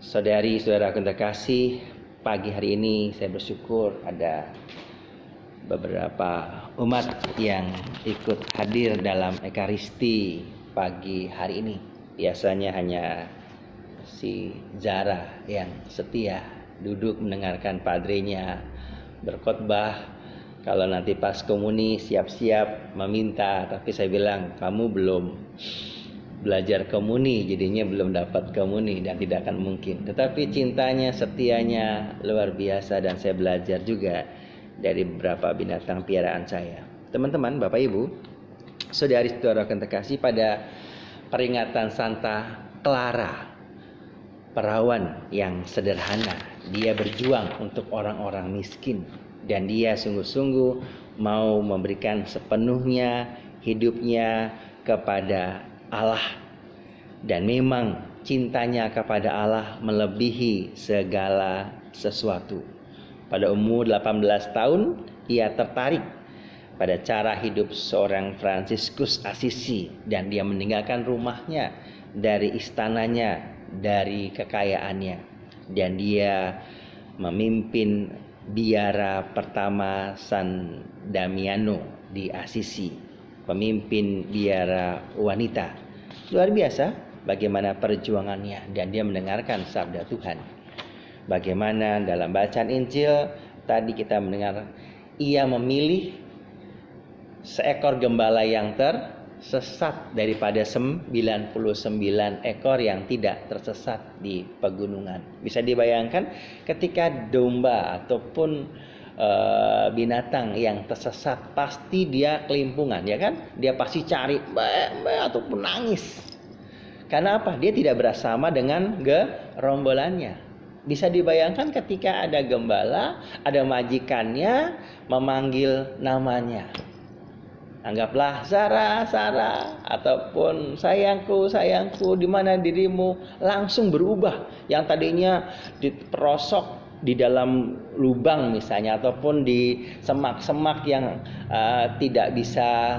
Saudari-saudara terkasih, pagi hari ini saya bersyukur ada beberapa umat yang ikut hadir dalam Ekaristi pagi hari ini. Biasanya hanya si Zara yang setia duduk mendengarkan padrenya berkhotbah. Kalau nanti pas komuni siap-siap meminta, tapi saya bilang kamu belum belajar komuni, jadinya belum dapat komuni dan tidak akan mungkin. Tetapi cintanya, setianya luar biasa, dan saya belajar juga dari beberapa binatang piaraan saya. Teman-teman, Bapak Ibu, saudari-saudara terkasih, pada peringatan Santa Clara, perawan yang sederhana, dia berjuang untuk orang-orang miskin, dan dia sungguh-sungguh mau memberikan sepenuhnya hidupnya kepada Allah. Dan memang cintanya kepada Allah melebihi segala sesuatu. Pada umur 18 tahun ia tertarik pada cara hidup seorang Fransiskus Assisi, dan dia meninggalkan rumahnya, dari istananya, dari kekayaannya, dan dia memimpin biara pertama San Damiano di Assisi, pemimpin biara wanita. Luar biasa bagaimana perjuangannya, dan dia mendengarkan sabda Tuhan. Bagaimana dalam bacaan Injil tadi kita mendengar, ia memilih seekor gembala yang tersesat daripada 99 ekor yang tidak tersesat di pegunungan. Bisa dibayangkan ketika domba ataupun binatang yang tersesat, pasti dia kelimpungan, ya kan? Dia pasti cari ataupun nangis. Karena apa? Dia tidak bersama dengan gerombolannya. Bisa dibayangkan ketika ada gembala, ada majikannya memanggil namanya. Anggaplah Zara, Zara, ataupun sayangku, sayangku, di mana dirimu? Langsung berubah. Yang tadinya diperosok di dalam lubang misalnya, ataupun di semak-semak yang tidak bisa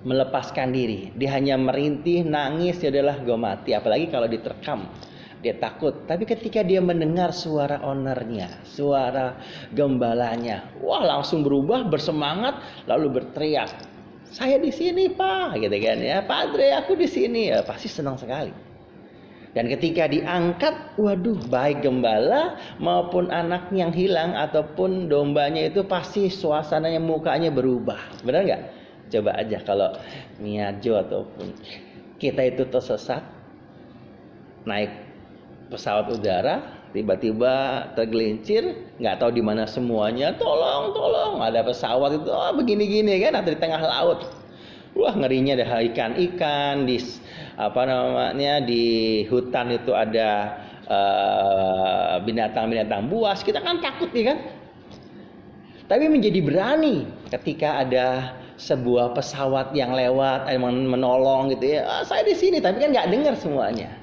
melepaskan diri, dia hanya merintih, nangis, dia adalah go mati. Apalagi kalau diterkam, dia takut. Tapi ketika dia mendengar suara ownernya, suara gembalanya, wah, langsung berubah, bersemangat, lalu berteriak, saya di sini Pak, gitu kan ya, Padre aku di sini, ya pasti senang sekali. Dan ketika diangkat, waduh, baik gembala maupun anak yang hilang ataupun dombanya itu pasti suasananya, mukanya berubah. Benar nggak? Coba aja kalau Miajo ataupun kita itu tersesat, naik pesawat udara, tiba-tiba tergelincir, nggak tahu di mana semuanya, tolong, ada pesawat itu, begini-gini kan, atau di tengah laut. Wah, ngerinya ada ikan-ikan di di hutan itu ada binatang-binatang buas. Kita kan takut nih kan. Tapi menjadi berani ketika ada sebuah pesawat yang lewat, menolong gitu ya. Saya di sini, tapi kan nggak dengar semuanya.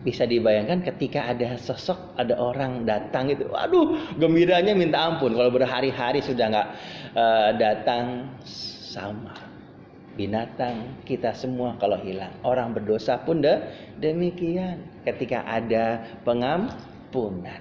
Bisa dibayangkan ketika ada sosok, ada orang datang gitu, waduh, gembiranya minta ampun. Kalau berhari-hari sudah nggak datang, sama binatang kita semua kalau hilang. Orang berdosa pun demikian ketika ada pengampunan.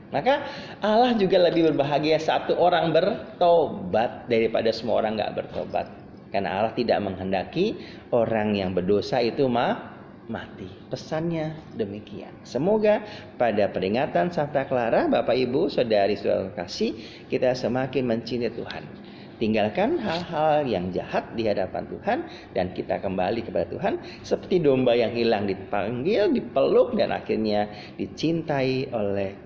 Maka Allah juga lebih berbahagia satu orang bertobat daripada semua orang nggak bertobat. Karena Allah tidak menghendaki orang yang berdosa itu mati. Pesannya demikian. Semoga pada peringatan Santa Clara, Bapak Ibu, saudari-saudara kasih, kita semakin mencintai Tuhan. Tinggalkan hal-hal yang jahat di hadapan Tuhan, dan kita kembali kepada Tuhan seperti domba yang hilang, dipanggil, dipeluk, dan akhirnya dicintai oleh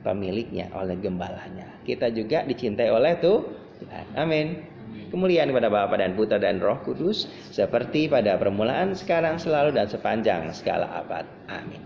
pemiliknya, oleh gembalanya. Kita juga dicintai oleh Tuhan. Amin. Kemuliaan kepada Bapa dan Putra dan Roh Kudus, seperti pada permulaan, sekarang, selalu, dan sepanjang segala abad. Amin.